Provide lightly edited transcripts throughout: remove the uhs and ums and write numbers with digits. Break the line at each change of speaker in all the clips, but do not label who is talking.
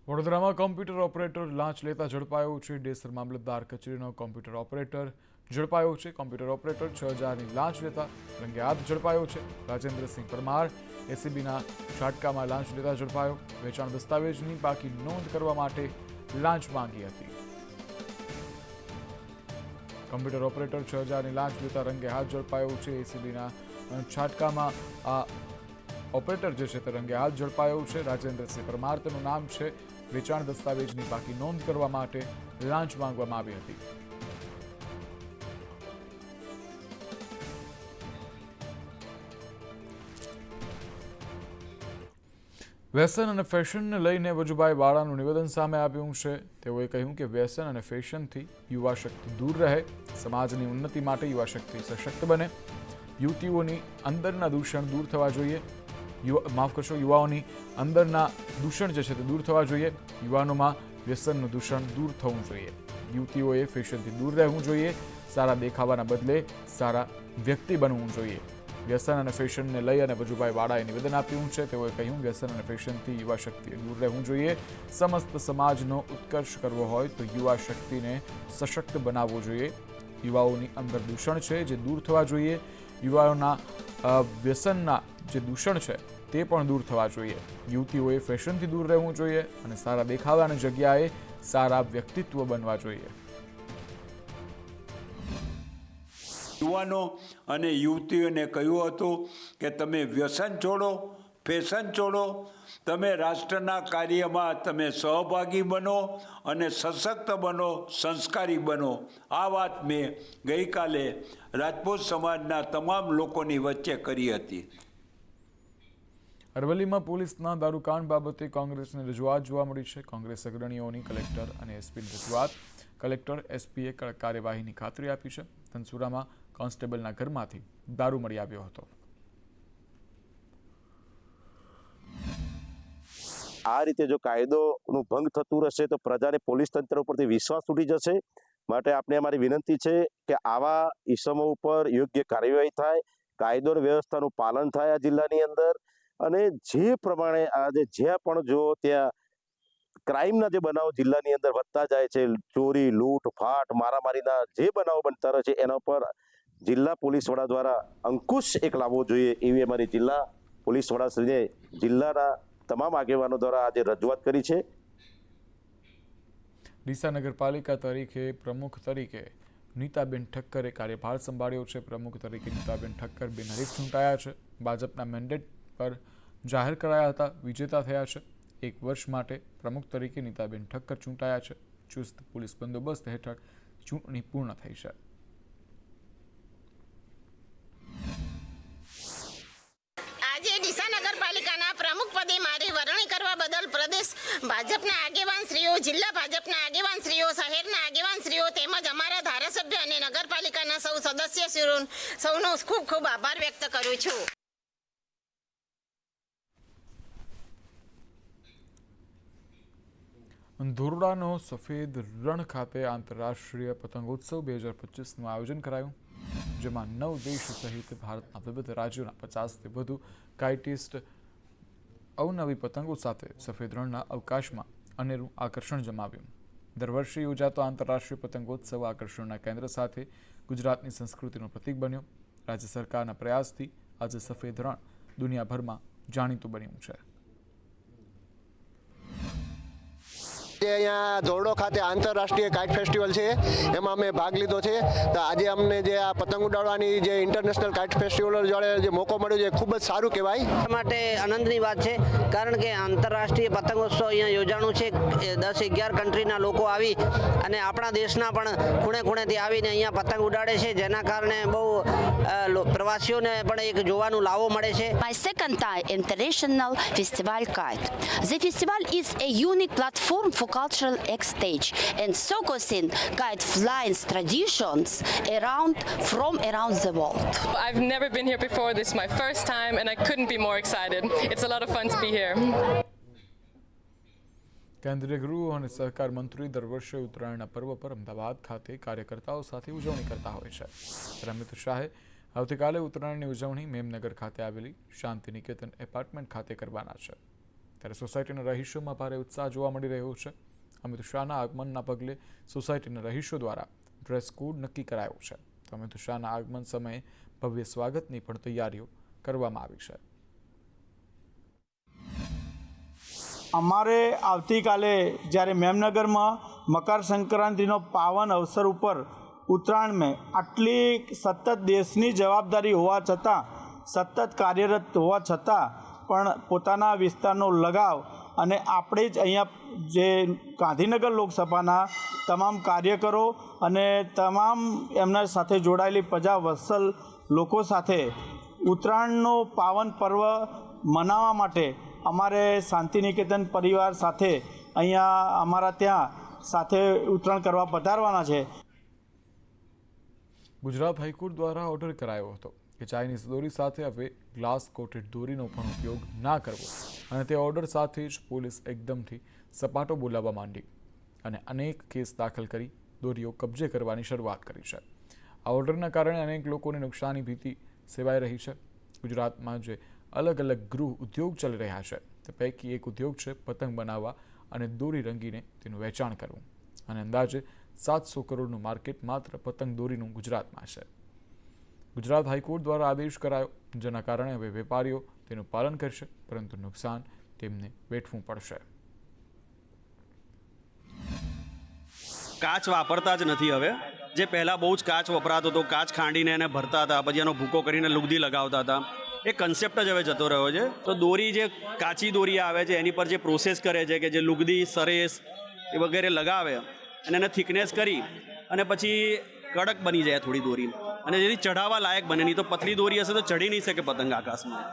વડોદરામાં computer operator લાંચ લેતા ઝડપાયો છે। ડેસર મામલતદાર કચેરીનો કોમ્પ્યુટર ઓપરેટર ઝડપાયો છે। કોમ્પ્યુટર ઓપરેટર 6,000ની લાંચ લેતા રંગે હાથ ઝડપાયો છે। રાજેન્દ્રસિંહ પરમાર એસીબીના છાટકામાં લાંચ લેતા ઝડપાયો। વેચાણ દસ્તાવેજની બાકી નોંધ કરવા માટે લાંચ માંગી હતી। કોમ્પ્યુટર ઓપરેટર 6,000ની લાંચ લેતા રંગે હાથ ઝડપાયો છે। એસીબીના છાટકામાં આ ઓપરેટર જે છે તે રંગે હાથ ઝડપાયો છે। રાજેન્દ્રસિંહ પરમાર તેનું નામ છે। વેચાણ દસ્તાવેજની બાકી નોંધ કરવા માટે લાંચ માંગવામાં આવી હતી। વ્યસન અને ફેશનને લઈને વજુભાઈ વાળાનું નિવેદન સામે આવ્યું છે। તેઓએ કહ્યું કે વ્યસન અને ફેશનથી યુવા શક્તિ દૂર રહે, સમાજની ઉન્નતિ માટે યુવા શક્તિ સશક્ત બને, યુવતીઓની અંદરના દૂષણ દૂર થવા જોઈએ, યુવાઓની અંદરના દૂષણ જે છે તે દૂર થવા જોઈએ, યુવાનોમાં વ્યસનનું દૂષણ દૂર થવું જોઈએ, યુવતીઓએ ફેશનથી દૂર રહેવું જોઈએ, સારા દેખાવાના બદલે સારા વ્યક્તિ બનવું જોઈએ। વ્યસન અને ફેશનને લઈ અને વજુભાઈ વાળાએ નિવેદન આપ્યું છે। તેઓએ કહ્યું વ્યસન અને ફેશનથી યુવા શક્તિએ દૂર રહેવું જોઈએ। સમસ્ત સમાજનો ઉત્કર્ષ કરવો હોય તો યુવા શક્તિને સશક્ત બનાવવો જોઈએ। યુવાઓની અંદર દૂષણ છે જે દૂર થવા જોઈએ, યુવાઓના વ્યસનના જે દૂષણ છે તે પણ દૂર થવા જોઈએ। યુવતીઓએ ફેશનથી દૂર રહેવું જોઈએ અને સારા દેખાવાની જગ્યાએ સારા વ્યક્તિત્વ બનવા જોઈએ।
યુવાનો અને યુવતીઓને કહ્યું હતું કે તમે વ્યસન છોડો, ફેશન છોડો, તમે રાષ્ટ્રના કાર્યમાં તમે સહભાગી બનો અને સશક્ત બનો, સંસ્કારી બનો। આ વાત મેં ગઈકાલે રાજપૂત સમાજના તમામ લોકોની વચ્ચે કરી હતી।
અરવલ્લીમાં પોલીસના દારૂકાંડ બાબતે કોંગ્રેસની રજૂઆત જોવા મળી છે। કોંગ્રેસ અગ્રણીઓની કલેક્ટર અને એસપીની રજૂઆત। કલેક્ટર એસપીએ કડક કાર્યવાહીની ખાતરી આપી છે। ધનસુરામાં કોન્સ્ટેબલના ઘરમાંથી દારૂ મળી આવ્યો હતો।
આ રીતે જો કાયદોનું ભંગ થતું રહેશે તો પ્રજાને પોલીસ તંત્ર ઉપરથી વિશ્વાસ ઉઠી જશે। માટે આપણે અમારી વિનંતી છે કે આવા ઇસમો ઉપર યોગ્ય કાર્યવાહી થાય, કાયદો અને વ્યવસ્થાનું પાલન થાય આ જિલ્લાની અંદર। અને જે પ્રમાણે આજે જ્યાં પણ જો ત્યાં ક્રાઇમના જે બનાવો જિલ્લાની અંદર વધતા જાય છે, ચોરી, લૂંટ, ફાટ, મારામારીના જે બનાવો બનતા રહે છે, એના પર જિલ્લા પોલીસ વડા દ્વારા અંકુશ એક લાવવો જોઈએ એવી અમારી જિલ્લા પોલીસ વડાશ્રીને જિલ્લાના તમામ આગેવાનો દ્વારા આજે રજૂઆત કરી છે।
ડીસા નગરપાલિકા તરીકે પ્રમુખ તરીકે નીતાબેન ઠક્કરે કાર્યભાર સંભાળ્યો છે। પ્રમુખ તરીકે નીતાબેન ઠક્કર બિનહરીફ ચૂંટાયા છે। ભાજપના મેન્ડેટ પર જાહેર કરાયા હતા, વિજેતા થયા છે। 1 વર્ષ માટે પ્રમુખ તરીકે નીતાબેન ઠક્કર ચૂંટાયા છે। ચુસ્ત પોલીસ બંદોબસ્ત હેઠળ ચૂંટણી પૂર્ણ થઈ છે।
આજે ડીસા નગરપાલિકાના પ્રમુખ પદે મારી વરણી કરવા બદલ પ્રદેશ ભાજપના આગેવાનશ્રીઓ, જિલ્લા ભાજપના આગેવાનશ્રીઓ, શહેરના આગેવાનશ્રીઓ તેમજ અમારા ધારાસભ્ય અને નગરપાલિકાના સૌ સદસ્યશ્રીઓ સૌનો ખૂબ ખૂબ આભાર વ્યક્ત કરું છું।
ધોરડાનો સફેદ રણ ખાતે આંતરરાષ્ટ્રીય પતંગોત્સવ 2025નું આયોજન કરાયું, જેમાં 9 દેશ સહિત ભારતના વિવિધ રાજ્યોના 50થી વધુ કાઇટિસ્ટ અવનવી પતંગો સાથે સફેદ રણના અવકાશમાં અનેરું આકર્ષણ જમાવ્યું। દર વર્ષે યોજાતો આંતરરાષ્ટ્રીય પતંગોત્સવ આકર્ષણના કેન્દ્ર સાથે ગુજરાતની સંસ્કૃતિનું પ્રતીક બન્યો। રાજ્ય સરકારના પ્રયાસથી આજે સફેદ રણ દુનિયાભરમાં જાણીતું બન્યું છે।
અહીંયા ધોરડો ખાતે આંતરરાષ્ટ્રીય કાઇટ ફેસ્ટિવલ છે, એમાં અમે ભાગ લીધો છે। તો આજે અમને જે આ પતંગ ઉડાડવાની જે ઇન્ટરનેશનલ કાઇટ ફેસ્ટિવલ જોડે જે મોકો મળ્યો છે ખૂબ જ સારું કહેવાય।
માટે આનંદની વાત છે, કારણ કે આંતરરાષ્ટ્રીય પતંગોત્સવ અહીંયા યોજાણું છે। 10-11 કન્ટ્રીના લોકો આવી અને આપણા દેશના પણ ખૂણે ખૂણેથી આવીને અહીંયા પતંગ ઉડાડે છે, જેના કારણે બહુ પ્રવાસીઓને પણ એક જોવાનું લાવો મળે છે।
My second Thai International Festival Kite. The festival is a unique platform for cultural exchange and showcasing kite flying traditions from around the world.
I've never been here before. This is my first time and I couldn't be more excited. It's a lot of fun to be here.
કેન્દ્રીય ગૃહ અને સહકાર મંત્રી દર વર્ષે ઉત્તરાયણના પર્વ પર અમદાવાદ ખાતે કાર્યકર્તાઓ સાથે ઉજવણી કરતા હોય છે। અમિત શાહે આવતીકાલે ઉત્તરાયણની ઉજવણી મેમનગર ખાતે આવેલી શાંતિ નિકેતન એપાર્ટમેન્ટ ખાતે કરવાના છે। ત્યારે સોસાયટીના રહીશોમાં ભારે ઉત્સાહ જોવા મળી રહ્યો છે. અમિત શાહના આગમનના પગલે સોસાયટીના રહીશો દ્વારા ડ્રેસ કોડ નક્કી કરાયો છે. તો અમિત શાહના આગમન સમયે ભવ્ય સ્વાગતની પણ તૈયારીઓ કરવામાં આવી છે.
અમારે આવતીકાલે જ્યારે મેમનગરમાં મકર સંક્રાંતિનો પાવન અવસર ઉપર ઉત્તરાયણ મેં આટલી સતત દેશની જવાબદારી હોવા છતાં, સતત કાર્યરત હોવા છતાં પણ પોતાના વિસ્તારનો લગાવ અને આપણે જ અહીંયા જે ગાંધીનગર લોકસભાના તમામ કાર્યકરો અને તમામ એમના સાથે જોડાયેલી પ્રજા વત્સલ લોકો સાથે ઉત્તરાયણનો પાવન પર્વ મનાવવા માટે અમારે શાંતિનિકેતન પરિવાર સાથે અહીંયા અમારા ત્યાં સાથે ઉત્તરાયણ કરવા પધારવાના છે.
ગુજરાત હાઈકોર્ટ દ્વારા ઓર્ડર કરાયો હતો કે ચાઇનીઝ દોરી સાથે હવે ગ્લાસ કોટેડ દોરીનો પણ ઉપયોગ ના કરવો, અને તે ઓર્ડર સાથે જ પોલીસ એકદમથી સપાટો બોલાવવા માંડી અને અનેક કેસ દાખલ કરી દોરીઓ કબજે કરવાની શરૂઆત કરી છે. આ ઓર્ડરના કારણે અનેક લોકોને નુકસાની ભીતિ સેવાઈ રહી છે. ગુજરાતમાં જે અલગ અલગ ગૃહ ઉદ્યોગ ચાલી રહ્યા છે તે પૈકી એક ઉદ્યોગ છે પતંગ બનાવવા અને દોરી રંગીને તેનું વેચાણ કરવું, અને અંદાજે 700 કરોડનું માર્કેટ માત્ર પતંગ દોરીનું ગુજરાતમાં છે. ગુજરાત હાઈકોર્ટ દ્વારા આદેશ કરાયો, જેના કારણે હવે વેપારીઓ તેનું પાલન કરશે, પરંતુ નુકસાન તેમને વેઠવું પડશે.
કાચ વાપરતા જ નથી હવે. જે પહેલાં બહુ જ કાચ વપરાતો હતો, કાચ ખાંડીને એને ભરતા હતા, પછી એનો ભૂકો કરીને લુગદી લગાવતા હતા, એ કન્સેપ્ટ જ હવે જતો રહ્યો છે. તો દોરી જે કાચી દોરી આવે છે એની પર જે પ્રોસેસ કરે છે કે જે લુગદી, સરેસ એ વગેરે લગાવે અને એને થિકનેસ કરી અને પછી કડક બની જાય થોડી દોરી, અને જેથી ચઢાવવા લાયક બને. નહીં તો પતલી દોરી હશે તો ચઢી નહીં શકે પતંગ આકાશમાં.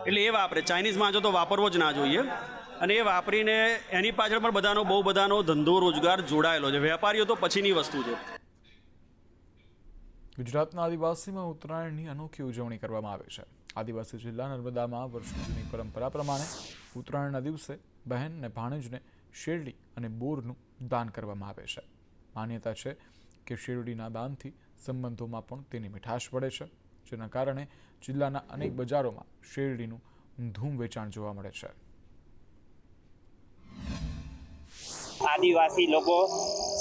એટલે એ વાપરે. ચાઇનીઝમાં જો તો વાપરવો જ ના જોઈએ, અને એ વાપરીને એની પાછળ પણ બહુ બધાનો ધંધો રોજગાર જોડાયેલો છે. વેપારીઓ તો પછીની વસ્તુ છે.
ગુજરાતના આદિવાસીમાં ઉત્તરાયણની અનોખી ઉજવણી કરવામાં આવે છે. આદિવાસી જિલ્લા નર્મદામાં વર્ષો જૂની પરંપરા પ્રમાણે ઉત્તરાયણના દિવસે બહેન અને ભાણેજને શેરડી અને બોરનું દાન કરવામાં આવે છે. માન્યતા છે કે શેરડીના દાનથી સંબંધોમાં પણ તેની મીઠાશ પડે છે, જેના કારણે જિલ્લાના અનેક બજારોમાં શેરડીનું ધૂમ વેચાણ જોવા મળે છે.
આદિવાસી લોકો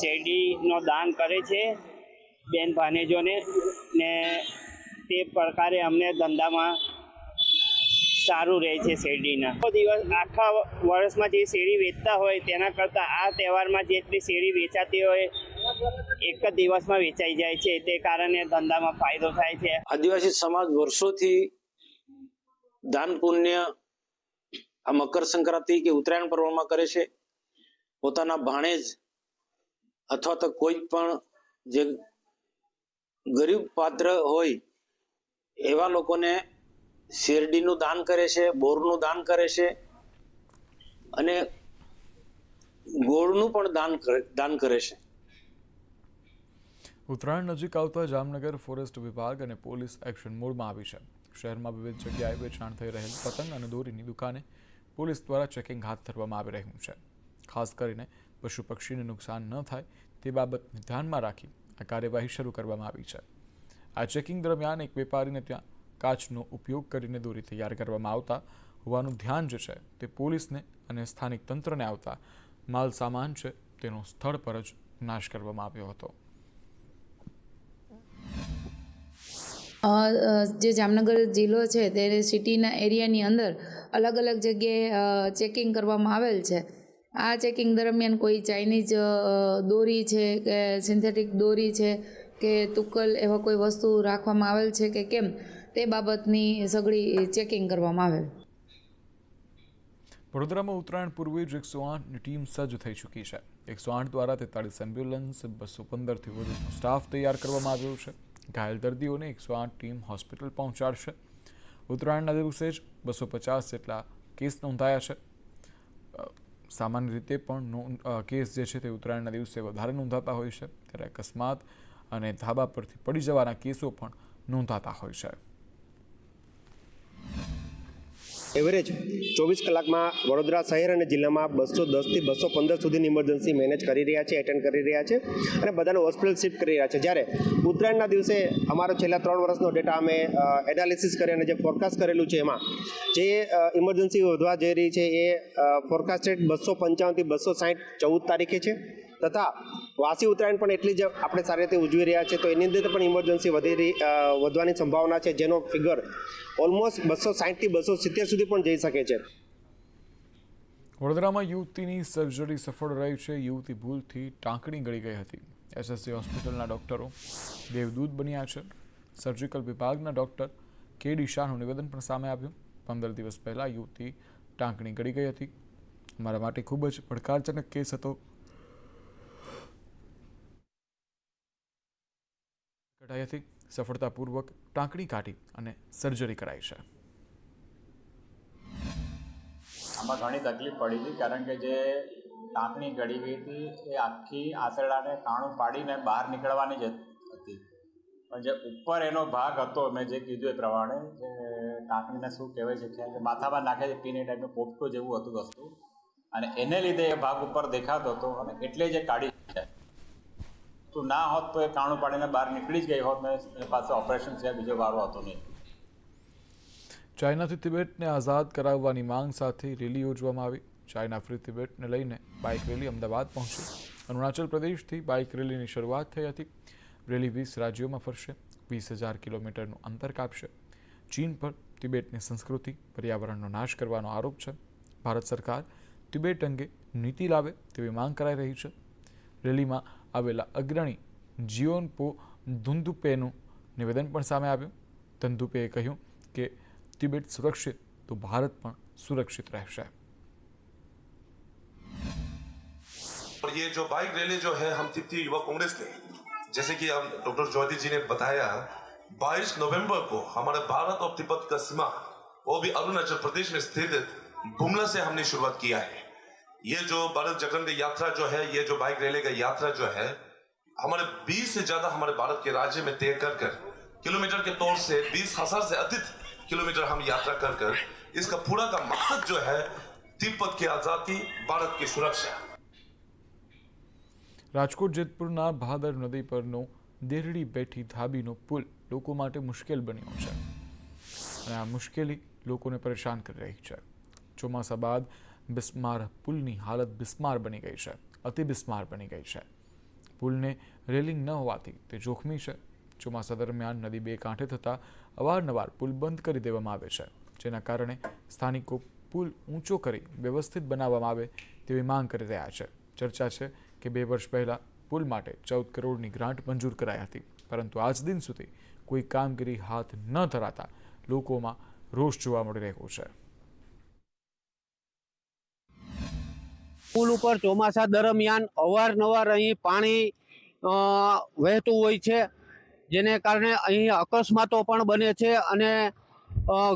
શેરડીનો દાન કરે છે બેન ભાનેજોને, ને તે પ્રકારે અમને ધંધામાં સારું રહે છે. શેરડીના દિવસ આખા વર્ષમાં જે શેરડી વેચતા હોય તેના કરતાં આ તહેવારમાં જેટલી શેરડી વેચાતી હોય એક જ દિવસમાં વેચાઈ જાય છે, તે કારણે ધંધામાં ફાયદો થાય છે.
આદિવાસી સમાજ વર્ષોથી દાન પુણ્ય આ મકર સંક્રાંતિ કે ઉત્તરાયણ પર્વમાં કરે છે. પોતાના ભાણેજ અથવા તો કોઈ પણ જે ગરીબ પાત્ર હોય એવા લોકોને શેરડીનું દાન કરે છે, બોરનું દાન કરે છે, અને ગોળનું પણ દાન કરે છે.
ઉત્તરાયણ નજીક આવતા જામનગર ફોરેસ્ટ વિભાગ અને પોલીસ એક્શન મોડમાં આવી છે. શહેરમાં વિવિધ જગ્યાએ વેચાણ થઈ રહેલ પતંગ અને દોરીની દુકાને પોલીસ દ્વારા ચેકિંગ હાથ ધરવામાં આવી રહ્યું છે. ખાસ કરીને પશુ પક્ષીને નુકસાન ન થાય તે બાબતને ધ્યાનમાં રાખી આ કાર્યવાહી શરૂ કરવામાં આવી છે. આ ચેકિંગ દરમિયાન એક વેપારીને ત્યાં કાચનો ઉપયોગ કરીને દોરી તૈયાર કરવામાં આવતા હોવાનું ધ્યાન જે છે તે પોલીસને અને સ્થાનિક તંત્રને આવતા માલ સામાન છે તેનો સ્થળ પર જ નાશ કરવામાં આવ્યો હતો.
જે જામનગર જિલ્લો છે તે સિટીના એરિયાની અંદર અલગ અલગ જગ્યાએ ચેકિંગ કરવામાં આવેલ છે. આ ચેકિંગ દરમિયાન કોઈ ચાઇનીઝ દોરી છે કે સિન્થેટિક દોરી છે કે તુક્કલ એવા કોઈ વસ્તુ રાખવામાં આવેલ છે કે કેમ તે બાબતની સઘળી ચેકિંગ કરવામાં આવેલ.
વડોદરામાં ઉત્તરાયણ પૂર્વે જ 108ની ટીમ સજ્જ થઈ ચૂકી છે. 108 દ્વારા 43 એમ્બ્યુલન્સ, 215થી વધુ સ્ટાફ તૈયાર કરવામાં આવ્યો છે. ઘાયલ દર્દીઓને 108 ટીમ હોસ્પિટલ પહોંચાડશે. ઉત્તરાયણના દિવસે જ 250 જેટલા કેસ નોંધાયા છે. સામાન્ય રીતે પણ કેસ જે છે તે ઉત્તરાયણના દિવસે વધારે નોંધાતા હોય છે, ત્યારે અકસ્માત અને ધાબા પરથી પડી જવાના કેસો પણ નોંધાતા હોય છે.
એવરેજ 24 કલાકમાં વડોદરા શહેર અને જિલ્લામાં 210 થી 215 સુધીની ઇમરજન્સી મેનેજ કરી રહ્યા છે, એટેન્ડ કરી રહ્યા છે અને બધાને હોસ્પિટલ શિફ્ટ કરી રહ્યા છે. જ્યારે ઉત્તરાયણના દિવસે અમારો છેલ્લા 3 વર્ષનો ડેટા અમે એનાલિસિસ કરી અને જે ફોરકાસ્ટ કરેલું છે એમાં જે ઇમરજન્સી વધવા જઈ રહી છે એ ફોરકાસ્ટેડ 255 થી 260 14 તારીખે છે તથા વાસી ઉત્તરાયણ પણ એટલી જ આપણે સારી રીતે ઉજવી રહ્યા છે, તો એની અંદર પણ ઇમરજન્સી વધવાની સંભાવના છે, જેનો ફિગર ઓલમોસ્ટ 260 થી 270 સુધી પણ જઈ શકે છે.
વડોદરામાં યુવતીની સર્જરી સફળ રહી છે. યુવતી ભૂલથી ટાંકણી ગળી ગઈ હતી. એસએસસી હોસ્પિટલના ડોક્ટરો દેવદૂત બન્યા છે. સર્જિકલ વિભાગના ડોક્ટર કે.ડી. શાહનું નિવેદન પણ સામે આવ્યું. 15 દિવસ પહેલા યુવતી ટાંકણી ગળી ગઈ હતી. અમારા માટે ખૂબ જ પડકારજનક કેસ હતો. કઢાઈ હતી. સફળતાપૂર્વક ટાંકણી કાઢી અને સર્જરી કરાઈ છે.
આમાં ઘણી તકલીફ પડી હતી, કારણ કે જે ટાંકણી ગળી ગઈ હતી એ આખી આંતરડાને કાણું પાડીને બહાર નીકળવાની જ હતી, પણ જે ઉપર એનો ભાગ હતો, મેં જે કીધું એ પ્રમાણે, જે ટાંકણીને શું કહેવાય છે કે માથામાં નાખે છે પીને ટાઈપનું પોપટું જેવું હતું વસ્તુ, અને એને લીધે એ ભાગ ઉપર દેખાતો હતો અને એટલે જે કાઢી છે. તો ના હોત તો એ કાણું પાડીને બહાર નીકળી જ ગઈ હોત ને એ પાસે ઓપરેશન છે બીજો વારો હતો નહીં.
ચાઇનાથી તિબેટને આઝાદ કરાવવાની માંગ સાથે રેલી યોજવામાં આવી. ચાઇના ફ્રી તિબેટને લઈને બાઇક રેલી અમદાવાદ પહોંચી. અરુણાચલ પ્રદેશથી બાઇક રેલીની શરૂઆત થઈ હતી. રેલી 20 રાજ્યોમાં ફરશે. 20,000 કિલોમીટરનું અંતર કાપશે. ચીન પર તિબેટની સંસ્કૃતિ, પર્યાવરણનો નાશ કરવાનો આરોપ છે. ભારત સરકાર તિબેટ અંગે નીતિ લાવે તેવી માંગ કરાઈ રહી છે. રેલીમાં આવેલા અગ્રણી જીઓનપો ધુંધુપેનું નિવેદન પણ સામે આવ્યું. ધુંધુપેએ કહ્યું કે તિબેટ સુરક્ષિત તો ભારત પણ સુરક્ષિત રહેશે.
और ये जो बाइक रैली जो है हम तिब्बती युवा कांग्रेस ने, जैसे कि हम डॉक्टर ज्योति जी ने बताया, 22 नवंबर को हमारे भारत और तिब्बत का सीमा, वो भी अरुणाचल प्रदेश में स्थित बुमला से हमने शुरुआत किया है. ये जो भारत जागरण की यात्रा जो है, ये जो बाइक रैली का यात्रा जो है, हमारे 20 से ज्यादा हमारे भारत के राज्य में तय कर किलोमीटर के तौर से 20,000 से अधिक किलोमीटर हम यात्रा कर इसका पूरा का मकसद जो है तिब्बत की आजादी, भारत की सुरक्षा.
રાજકોટ જેતપુરના ભાદર નદી પરનો દેરડી બેઠી ધાબીનો પુલ લોકો માટે મુશ્કેલ બન્યો છે અને આ મુશ્કેલી લોકોને પરેશાન કરી રહી છે. ચોમાસા બાદ બિસ્માર પુલની હાલત બિસ્માર બની ગઈ છે, અતિ બિસ્માર બની ગઈ છે. પુલને રેલિંગ ન હોવાથી તે જોખમી છે. ચોમાસા દરમિયાન નદી બે કાંઠે થતાં અવારનવાર પુલ બંધ કરી દેવામાં આવે છે, જેના કારણે સ્થાનિકો પુલ ઊંચો કરી વ્યવસ્થિત બનાવવામાં આવે તેવી માંગ કરી રહ્યા છે. ચર્ચા છે કે 2 વર્ષ પહેલાં પુલ માટે 14 કરોડની ગ્રાન્ટ મંજૂર કરાઈ હતી, પરંતુ આજ દિન સુધી કોઈ કામગીરી હાથ ન ધરાતા લોકોમાં રોષ જોવા મળી રહ્યો છે.
પુલ ઉપર ચોમાસા દરમિયાન અવારનવાર અહીં પાણી વહેતું હોય છે, જેને કારણે અહીં અકસ્માતો પણ બને છે અને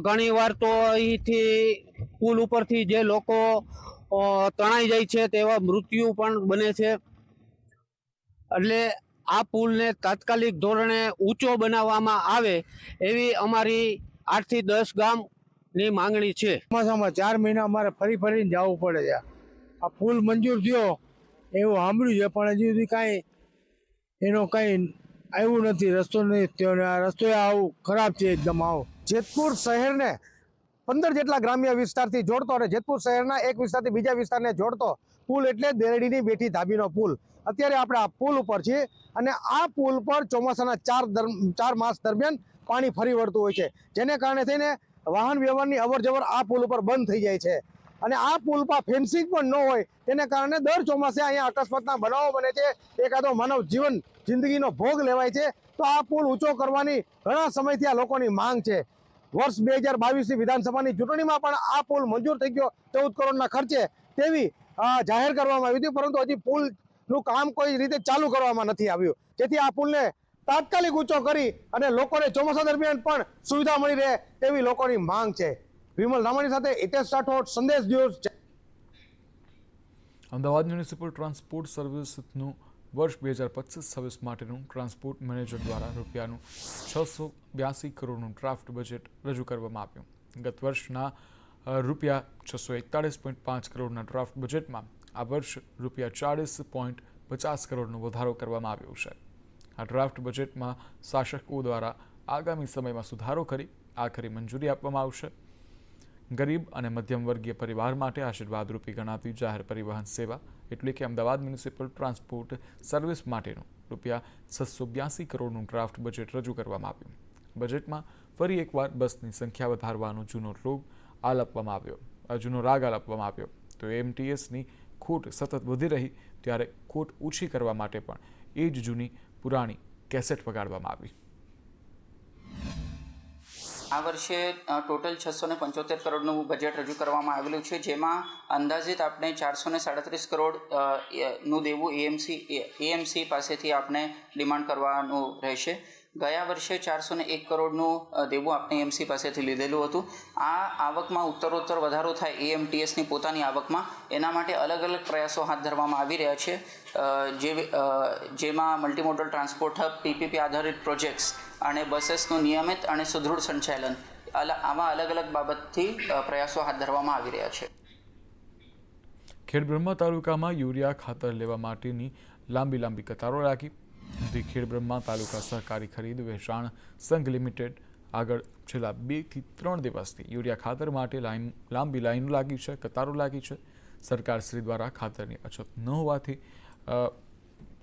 ઘણીવાર તો અહીંથી પુલ ઉપરથી જે લોકો તણાઈ જાય છે તેવા મૃત્યુ પણ બને છે. એટલે આ પુલને તાત્કાલિક ધોરણે ઊંચો બનાવવામાં આવે એવી અમારી 8 થી 10 ગામની માંગણી છે.
ચોમાસામાં 4 મહિના અમારે ફરીને જવું પડે છે. આ પુલ મંજૂર થયો એવું સાંભળ્યું છે, પણ હજી સુધી કાંઈ એનો કાંઈ આવ્યું નથી. રસ્તો નથી થયો ને આ રસ્તો આવું ખરાબ છે એકદમ. આવો જેતપુર શહેરને 15 જેટલા ગ્રામ્ય વિસ્તારથી જોડતો અને જેતપુર શહેરના એક વિસ્તારથી બીજા વિસ્તારને જોડતો પુલ એટલે દેરડીની બેઠી ધાબીનો પુલ. અત્યારે આપણે આ પુલ ઉપર છીએ અને આ પુલ પર ચોમાસાના 4 માસ દરમિયાન પાણી ફરી વળતું હોય છે, જેને કારણે થઈને વાહન વ્યવહારની અવરજવર આ પુલ ઉપર બંધ થઈ જાય છે. અને આ પુલ પર ફેન્સિંગ પણ ન હોય, તેને કારણે દર ચોમાસે અહીંયા અકસ્માતના બનાવો બને છે. એકાદો માનવ જિંદગીનો ભોગ લેવાય છે. તો આ પુલ ઊંચો કરવાની ઘણા સમયથી આ લોકોની માંગ છે. વર્ષ 2022ની વિધાનસભાની ચૂંટણીમાં પણ આ પુલ મંજૂર થઈ ગયો 14 કરોડના ખર્ચે તેવી જાહેર કરવામાં આવી હતી, પરંતુ હજી પુલનું કામ કોઈ રીતે ચાલુ કરવામાં નથી આવ્યું, જેથી આ પુલને તાત્કાલિક ઊંચો કરી અને લોકોને ચોમાસા દરમિયાન પણ સુવિધા મળી રહે તેવી લોકોની માંગ છે. વિમલ રામાણી સાથે હિતેશ રાઠોડ, સંદેશ ન્યૂઝ.
અમદાવાદ મ્યુનિસિપલ ટ્રાન્સપોર્ટ સર્વિસનું વર્ષ 2025-26 માટેનું ટ્રાન્સપોર્ટ મેનેજર દ્વારા ₹682 કરોડનું ડ્રાફ્ટ બજેટ રજૂ કરવામાં આવ્યું. ગત વર્ષના રૂપિયા 641.5 કરોડના ડ્રાફ્ટ બજેટમાં આ વર્ષ રૂપિયા 40.50 કરોડનો વધારો કરવામાં આવ્યો છે. આ ડ્રાફ્ટ બજેટમાં શાસકો દ્વારા આગામી સમયમાં સુધારો કરી આખરી મંજૂરી આપવામાં આવશે. ગરીબ અને મધ્યમ વર્ગીય પરિવાર માટે આશીર્વાદરૂપી ગણાતી જાહેર પરિવહન સેવા એટલે કે અમદાવાદ મ્યુનિસિપલ ટ્રાન્સપોર્ટ સર્વિસ માટેનું રૂપિયા 682 કરોડનું ડ્રાફ્ટ બજેટ રજૂ કરવામાં આવ્યું. બજેટમાં ફરી એકવાર બસની સંખ્યા વધારવાનો જૂનો રાગ આલાપવામાં આવ્યો તો એએમટીએસની ખોટ સતત વધી રહી ત્યારે ખોટ ઓછી કરવા માટે પણ એ જ જૂની પુરાણી કેસેટ વગાડવામાં આવી.
આ વર્ષે ટોટલ 675 કરોડનું બજેટ રજૂ કરવામાં આવેલું છે, જેમાં અંદાજિત આપણે 437 કરોડનું દેવું એએમસી પાસેથી આપણે ડિમાન્ડ કરવાનું રહેશે. ગયા વર્ષે 401 કરોડનું દેવું આપણે એએમસી પાસેથી લીધેલું હતું. આ આવકમાં ઉત્તરોત્તર વધારો થાય એએમટીએસની પોતાની આવકમાં, એના માટે અલગ અલગ પ્રયાસો હાથ ધરવામાં આવી રહ્યા છે, જેમાં મલ્ટીમોડલ ટ્રાન્સપોર્ટ હબ, પીપીપી આધારિત પ્રોજેક્ટ્સ અને બસેસનું નિયમિત અને સુદૃઢ સંચાલન, આવા અલગ અલગ બાબતથી પ્રયાસો હાથ ધરવામાં આવી રહ્યા છે.
ખેડબ્રહ્મા તાલુકામાં યુરિયા ખાતર લેવા માટેની લાંબી કતારો લાગી. ખેડબ્રહ્મા તાલુકા સહકારી ખરીદ વેચાણ સંઘ લિમિટેડ આગળ છેલ્લા 2 થી 3 દિવસથી યુરિયા ખાતર માટે લાંબી લાઈનો લાગી છે, કતારો લાગી છે. સરકારશ્રી દ્વારા ખાતરની અછત ન હોવાથી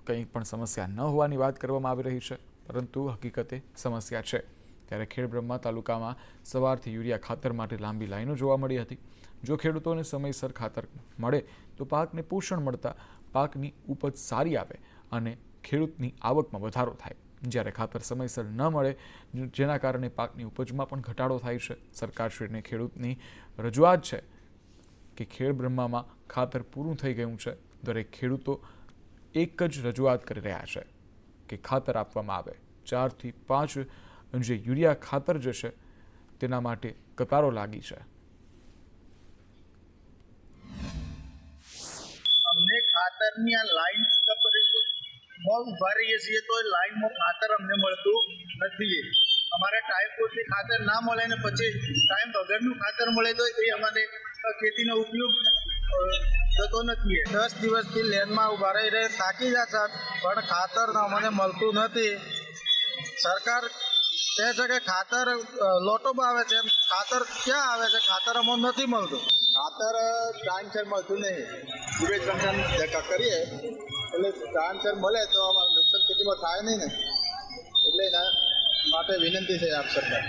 કંઈ પણ સમસ્યા ન હોવાની વાત કરવામાં આવી રહી છે, પરંતુ હકીકતે સમસ્યા છે. ત્યારે ખેડબ્રહ્મા તાલુકામાં સવારથી યુરિયા ખાતર માટે લાંબી લાઈનો જોવા મળી હતી. જો ખેડૂતોને સમયસર ખાતર મળે તો પાકને પોષણ મળતા પાકની ઉપજ સારી આવે અને ખેડૂતની આવકમાં વધારો થાય. જ્યારે ખાતર સમયસર ન મળે જેના કારણે પાકની ઉપજમાં પણ ઘટાડો થાય છે. સરકારશ્રીને ખેડૂતની રજૂઆત છે કે ખેડબ્રહ્મામાં ખાતર પૂરું થઈ ગયું છે. દરેક ખેડૂતો એક જ રજૂઆત કરી રહ્યા છે કે ખાતર આપવામાં આવે. 4 થી 5 જે યુરિયા ખાતર જે છે તેના માટે કતારો લાગી છે.
અમને ખાતરની આ લાઈન ઉભા રહીએ છીએ તો લાઈનમાં ખાતર અમને મળતું નથી. અમારે ટાઈમ પૂરતી ખાતર ના મળે ને પછી ટાઈમ વગરનું ખાતર મળે તો એ અમારે ખેતીનો ઉપયોગ થતો નથી. 10 દિવસથી લેનમાં ઉભા રહી થાકી જશે પણ ખાતર અમને મળતું નથી. સરકાર કહે છે કે ખાતર લોટોમાં આવે છે, ખાતર ક્યાં આવે છે? ખાતર અમને નથી મળતું. ખાતર ટાઈમસર મળતું નહીં. 2-3 ટકા કરીએ એટલે ટાઈમસર મળે તો અમારે નુકસાન ખેતીમાં થાય નહીં ને, એટલે એના માટે વિનંતી છે આપ સરકાર.